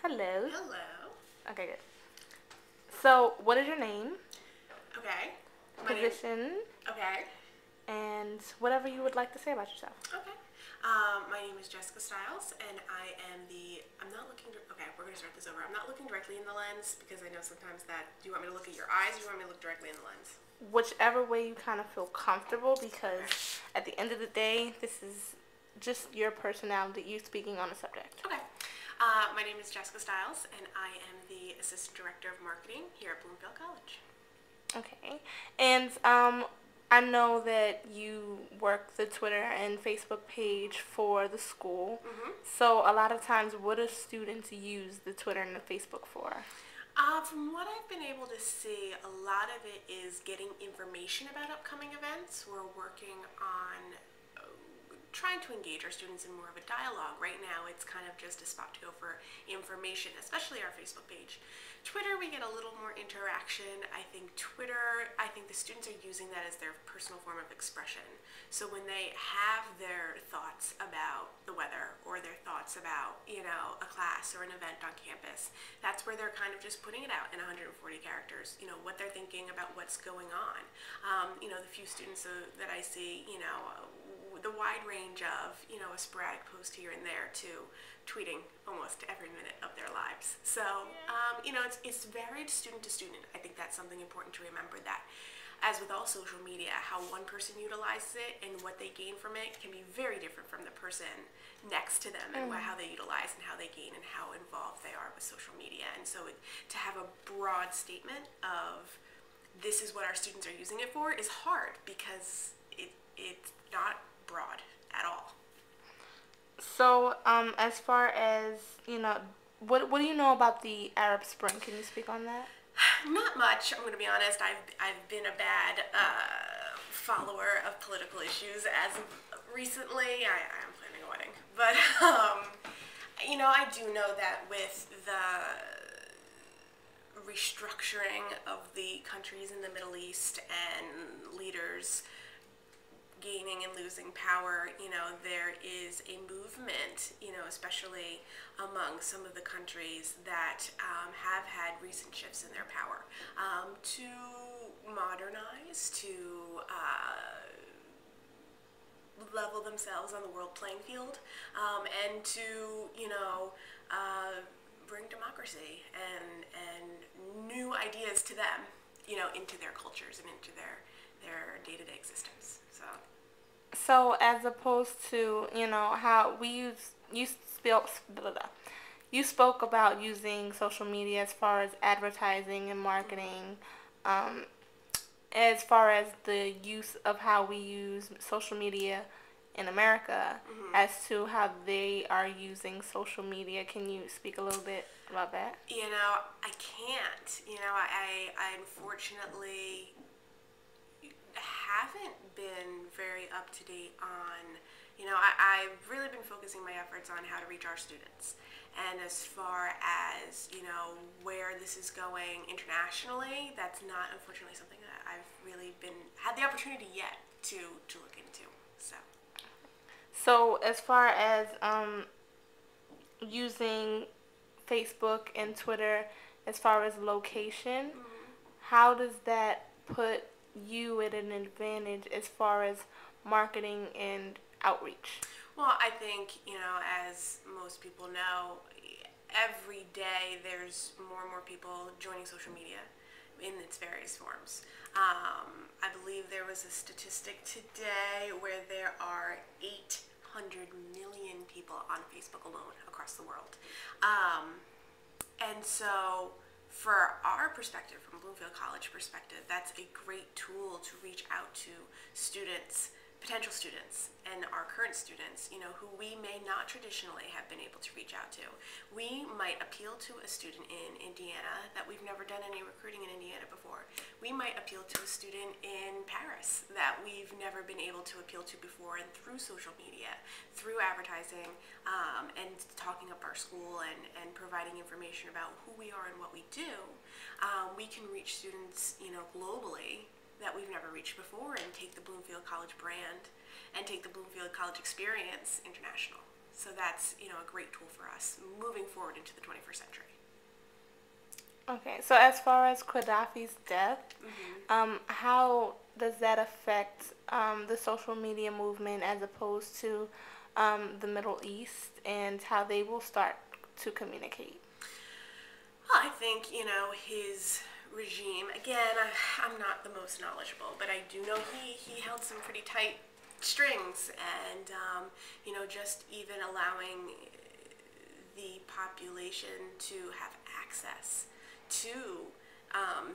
Hello. Hello. Okay, good. So, what is your name, Okay. My name. position, Okay. and whatever you would like to say about yourself? Okay. My name is Jessica Stiles, and I am the. I'm not looking. Okay, we're gonna start this over. I'm not looking directly in the lens because I know sometimes that. Do you want me to look at your eyes, or do you want me to look directly in the lens? Whichever way you kind of feel comfortable, because Okay. at the end of the day, this is just your personality, you speaking on a subject. Okay. My name is Jessica Stiles, and I am the Assistant Director of Marketing here at Bloomfield College. Okay. And I know that you work the Twitter and Facebook page for the school. Mm-hmm. So, a lot of times, what do students use the Twitter and the Facebook for? From what I've been able to see, a lot of it is getting information about upcoming events. We're working on trying to engage our students in more of a dialogue. Right now, it's kind of just a spot to go for information, especially our Facebook page. Twitter, we get a little more interaction. I think the students are using that as their personal form of expression. So when they have their thoughts about the weather or their thoughts about, a class or an event on campus, that's where they're kind of just putting it out in 140 characters, what they're thinking about what's going on. The few students that I see, the wide range of, a sporadic post here and there to tweeting almost every minute of their lives. So, it's varied student to student. I think that's something important to remember, that as with all social media, how one person utilizes it and what they gain from it can be very different from the person next to them, and how they utilize and how they gain and how involved they are with social media. And so to have a broad statement of this is what our students are using it for is hard because it's not broad at all. So, as far as, what do you know about the Arab Spring? Can you speak on that? Not much. I'm going to be honest. I've been a bad follower of political issues as of recently. I am planning a wedding, but I do know that with the restructuring of the countries in the Middle East and leaders gaining and losing power, there is a movement, especially among some of the countries that have had recent shifts in their power, to modernize, to level themselves on the world playing field, and to, bring democracy and new ideas to them, into their cultures and into their day-to-day existence. So, as opposed to, how you spoke about using social media as far as advertising and marketing, as far as the use of how we use social media in America, as to how they are using social media. Can you speak a little bit about that? I can't. I unfortunately haven't been very up to date on, I've really been focusing my efforts on how to reach our students. And as far as, where this is going internationally, that's not unfortunately something that I've really had the opportunity yet to look into. So, as far as using Facebook and Twitter, as far as location, how does that put you at an advantage as far as marketing and outreach? Well, I think, as most people know, every day there's more and more people joining social media in its various forms. I believe there was a statistic today where there are 800 million people on Facebook alone across the world. And so for our perspective, from Bloomfield College perspective, that's a great tool to reach out to students, potential students, and our current students, who we may not traditionally have been able to reach out to. We might appeal to a student in Indiana that we've never done any recruiting in Indiana before. We might appeal to a student in Paris that we've never been able to appeal to before, and through social media, through advertising, and talking up our school and providing information about who we are and what we do, we can reach students, globally that we've never reached before, and take the Bloomfield College brand and take the Bloomfield College experience international. So that's, a great tool for us moving forward into the 21st century. Okay, so as far as Gaddafi's death, how does that affect the social media movement as opposed to the Middle East and how they will start to communicate? Well, I think, his regime, again, I'm not the most knowledgeable, but I do know he held some pretty tight strings, and, just even allowing the population to have access to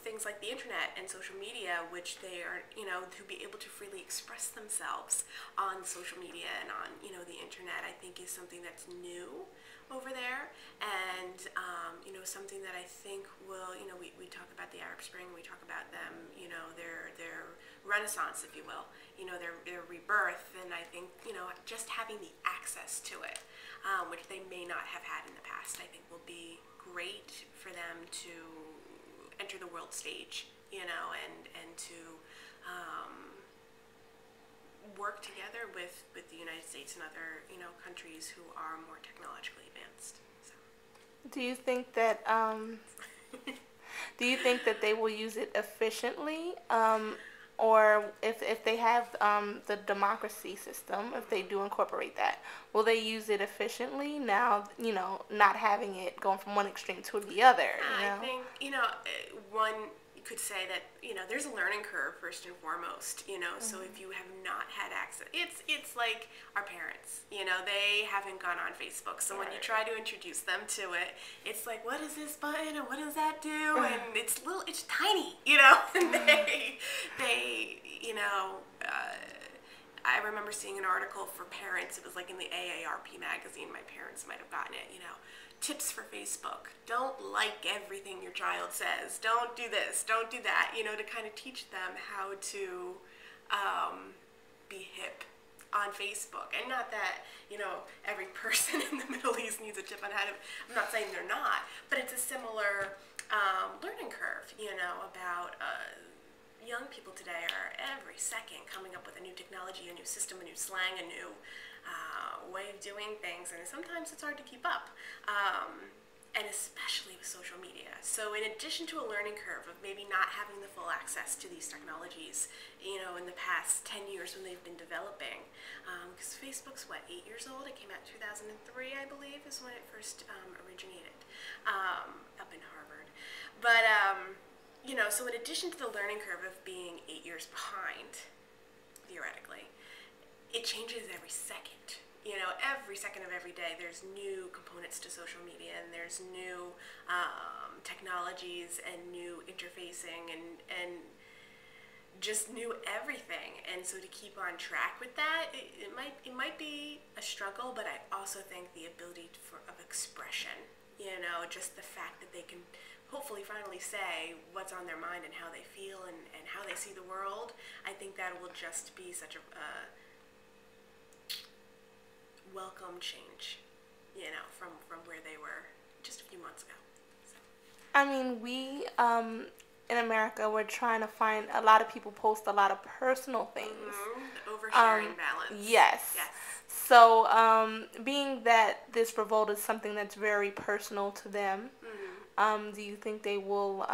things like the internet and social media, which they are, to be able to freely express themselves on social media and on, the internet, I think is something that's new over there, and, something that I think will, we talk about the Arab Spring, we talk about them, their renaissance, if you will, their rebirth, and I think, just having the access to it, which they may not have had in the past, I think will be great for them to enter the world stage, and to work together with the United States and other, countries who are more technologically advanced. So. Do you think that they will use it efficiently, or if they have the democracy system, if they do incorporate that, will they use it efficiently now, not having it going from one extreme to the other? I think, one could say that, there's a learning curve first and foremost, so if you have not had access, it's like our parents, they haven't gone on Facebook, so when you try to introduce them to it, it's like, what is this button and what does that do? And it's tiny, and they I remember seeing an article for parents, it was like in the AARP magazine, my parents might have gotten it, tips for Facebook. Don't like everything your child says. Don't do this. Don't do that. To kind of teach them how to be hip on Facebook. And not that, every person in the Middle East needs a tip on how to, I'm not saying they're not, but it's a similar learning curve, about young people today are every second coming up with a new technology, a new system, a new slang, a new way of doing things, and sometimes it's hard to keep up, and especially with social media. So in addition to a learning curve of maybe not having the full access to these technologies, in the past 10 years when they've been developing, because Facebook's 8 years old, it came out in 2003, I believe, is when it first originated, up in Harvard. But, so in addition to the learning curve of being 8 years behind, theoretically, it changes every second. Every second of every day there's new components to social media, and there's new technologies and new interfacing and just new everything. And so to keep on track with that, it might be a struggle, but I also think the ability of expression, just the fact that they can hopefully finally say what's on their mind and how they feel and how they see the world, I think that will just be such a welcome change, from where they were just a few months ago. So. I mean, we in America, we're trying to find, a lot of people post a lot of personal things. The oversharing balance. Yes. So, being that this revolt is something that's very personal to them, do you think they will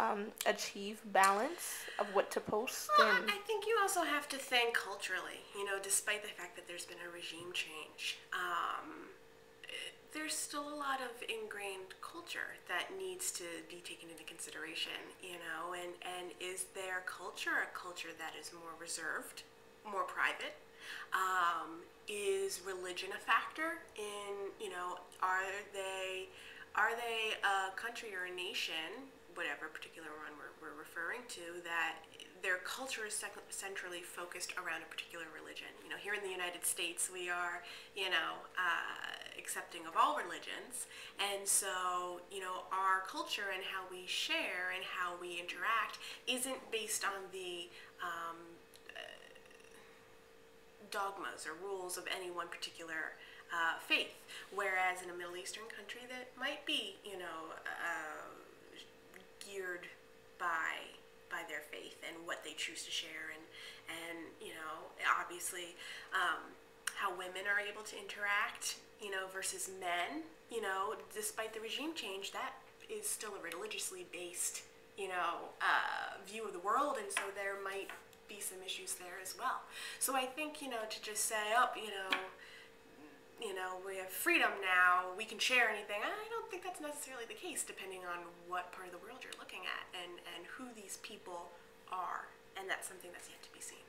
achieve balance of what to post? Well, I think you also have to think culturally, despite the fact that there's been a regime change. There's still a lot of ingrained culture that needs to be taken into consideration, and is their culture a culture that is more reserved, more private? Is religion a factor in, are they a country or a nation, whatever particular one we're referring to, that their culture is centrally focused around a particular religion? Here in the United States, we are, accepting of all religions, and so, our culture and how we share and how we interact isn't based on the dogmas or rules of any one particular faith, whereas in a Middle Eastern country that might be, geared by their faith and what they choose to share, and obviously how women are able to interact, you know, versus men, you know, despite the regime change, that is still a religiously based, you know, view of the world, and so there might be some issues there as well. So I think, you know, to just say, oh, you know, we have freedom now, we can share anything, I don't think that's necessarily the case, depending on what part of the world you're looking at and who these people are, and that's something that's yet to be seen.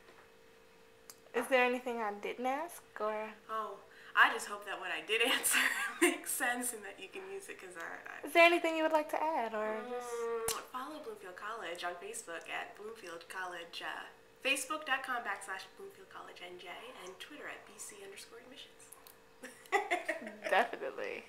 Is there anything I didn't ask, or? Oh, I just hope that what I did answer makes sense and that you can use it, because Is there anything you would like to add, or just? Follow Bloomfield College on Facebook at Bloomfield College, Facebook.com/Bloomfield College NJ, and Twitter at BC_admissions. Definitely.